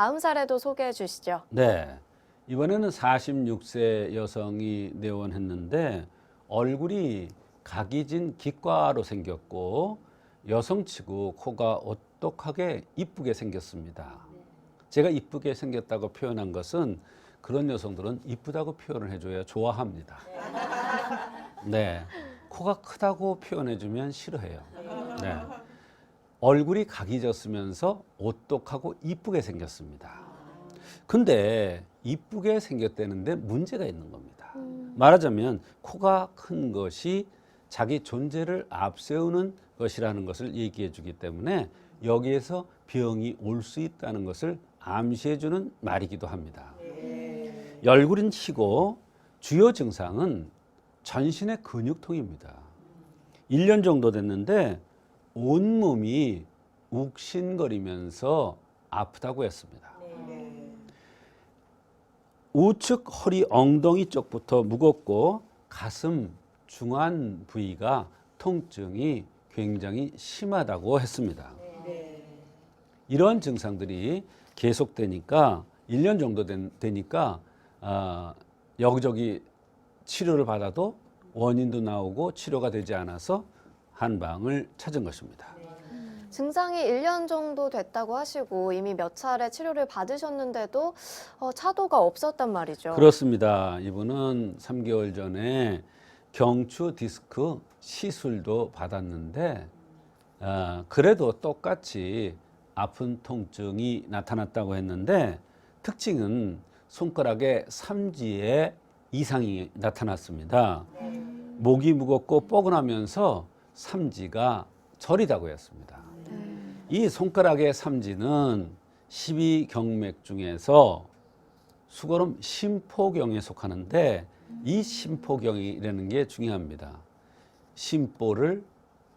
다음 사례도 소개해 주시죠. 네. 이번에는 46세 여성이 내원했는데 얼굴이 각이 진 기과로 생겼고 여성치고 코가 오똑하게 이쁘게 생겼습니다. 제가 이쁘게 생겼다고 표현한 것은 그런 여성들은 이쁘다고 표현을 해줘야 좋아합니다. 네. 코가 크다고 표현해주면 싫어해요. 네. 얼굴이 각이 졌으면서 오똑하고 이쁘게 생겼습니다. 근데 이쁘게 생겼다는데 문제가 있는 겁니다. 말하자면 코가 큰 것이 자기 존재를 앞세우는 것이라는 것을 얘기해 주기 때문에 여기에서 병이 올 수 있다는 것을 암시해 주는 말이기도 합니다. 열구린 치고 주요 증상은 전신의 근육통입니다. 1년 정도 됐는데 온몸이 욱신거리면서 아프다고 했습니다. 우측 허리 엉덩이 쪽부터 무겁고 가슴 중안 부위가 통증이 굉장히 심하다고 했습니다. 이런 증상들이 계속되니까 1년 정도 되니까 여기저기 치료를 받아도 원인도 나오고 치료가 되지 않아서 한방을 찾은 것입니다. 증상이 1년 정도 됐다고 하시고 이미 몇 차례 치료를 받으셨는데도 차도가 없었단 말이죠. 그렇습니다. 이분은 3개월 전에 경추 디스크 시술도 받았는데 그래도 똑같이 아픈 통증이 나타났다고 했는데 특징은 손가락의 삼지에 이상이 나타났습니다. 목이 무겁고 뻐근하면서 삼지가 저리다고 했습니다. 이 손가락의 삼지는 12경맥 중에서 수거름 심포경에 속하는데 이 심포경이라는 게 중요합니다. 심보를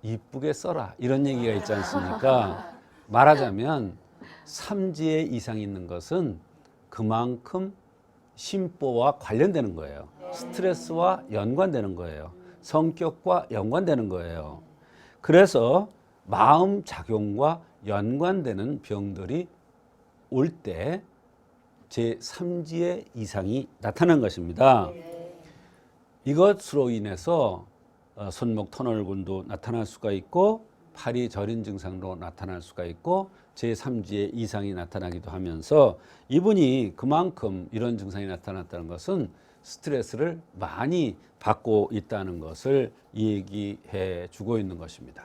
이쁘게 써라 이런 얘기가 있지 않습니까? 말하자면 삼지에 이상이 있는 것은 그만큼 심보와 관련되는 거예요. 스트레스와 연관되는 거예요. 성격과 연관되는 거예요. 그래서 마음 작용과 연관되는 병들이 올 때 제3지의 이상이 나타난 것입니다. 이것으로 인해서 손목 터널근도 나타날 수가 있고 팔이 저린 증상으로 나타날 수가 있고 제3지의 이상이 나타나기도 하면서 이분이 그만큼 이런 증상이 나타났다는 것은 스트레스를 많이 받고 있다는 것을 얘기해 주고 있는 것입니다.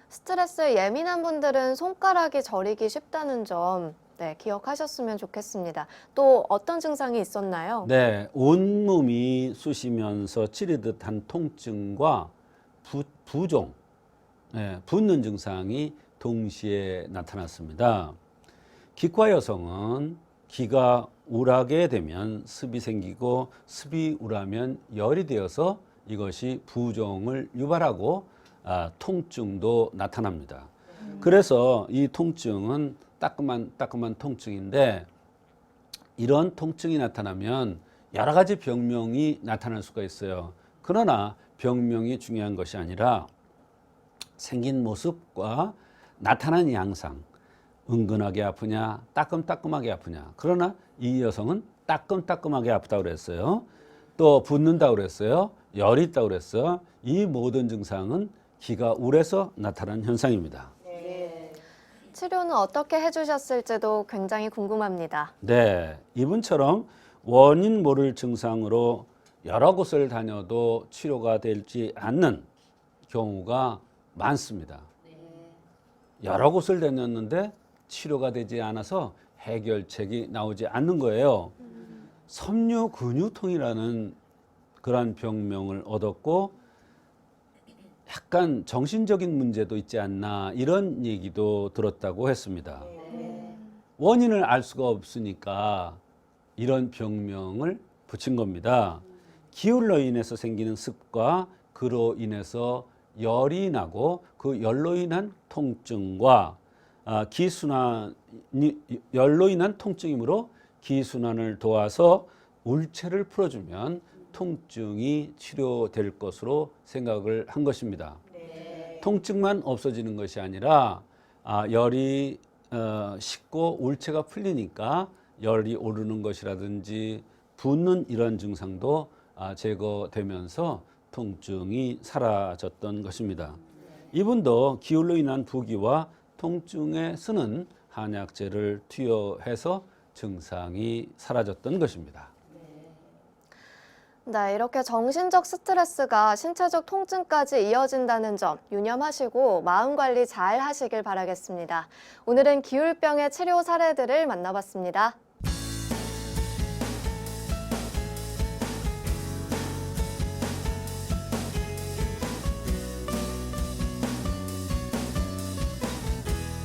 스트레스에 예민한 분들은 손가락이 저리기 쉽다는 점 기억하셨으면 좋겠습니다. 또 어떤 증상이 있었나요? 네, 온몸이 쑤시면서 찌르듯 한 통증과 부종, 붓는 증상이 동시에 나타났습니다. 기과 여성은 기가 우라게 되면 습이 생기고 습이 우라면 열이 되어서 이것이 부종을 유발하고 통증도 나타납니다. 그래서 이 통증은 따끔한 통증인데 이런 통증이 나타나면 여러 가지 병명이 나타날 수가 있어요. 그러나 병명이 중요한 것이 아니라 생긴 모습과 나타난 양상, 은근하게 아프냐, 따끔따끔하게 아프냐. 그러나 이 여성은 따끔따끔하게 아프다고 그랬어요. 또 붓는다고 그랬어요. 열이 있다고 그랬어요. 이 모든 증상은 기가 울에서 나타난 현상입니다. 치료는 어떻게 해주셨을지도 굉장히 궁금합니다. 네, 이분처럼 원인 모를 증상으로 여러 곳을 다녀도 치료가 되지 않는 경우가 많습니다. 여러 곳을 다녔는데 치료가 되지 않아서 해결책이 나오지 않는 거예요. 섬유근육통이라는 그러한 병명을 얻었고 약간 정신적인 문제도 있지 않나 이런 얘기도 들었다고 했습니다. 원인을 알 수가 없으니까 이런 병명을 붙인 겁니다. 기울로 인해서 생기는 습과 그로 인해서 열이 나고 그 열로 인한 통증과 열로 인한 통증이므로 기순환을 도와서 울체를 풀어주면 통증이 치료될 것으로 생각을 한 것입니다. 통증만 없어지는 것이 아니라 열이 식고 울체가 풀리니까 열이 오르는 것이라든지 붓는 이런 증상도 제거되면서 통증이 사라졌던 것입니다. 이분도 기울로 인한 부기와 통증에 쓰는 한약재를 투여해서 증상이 사라졌던 것입니다. 네, 이렇게 정신적 스트레스가 신체적 통증까지 이어진다는 점 유념하시고 마음 관리 잘 하시길 바라겠습니다. 오늘은 기울병의 치료 사례들을 만나봤습니다.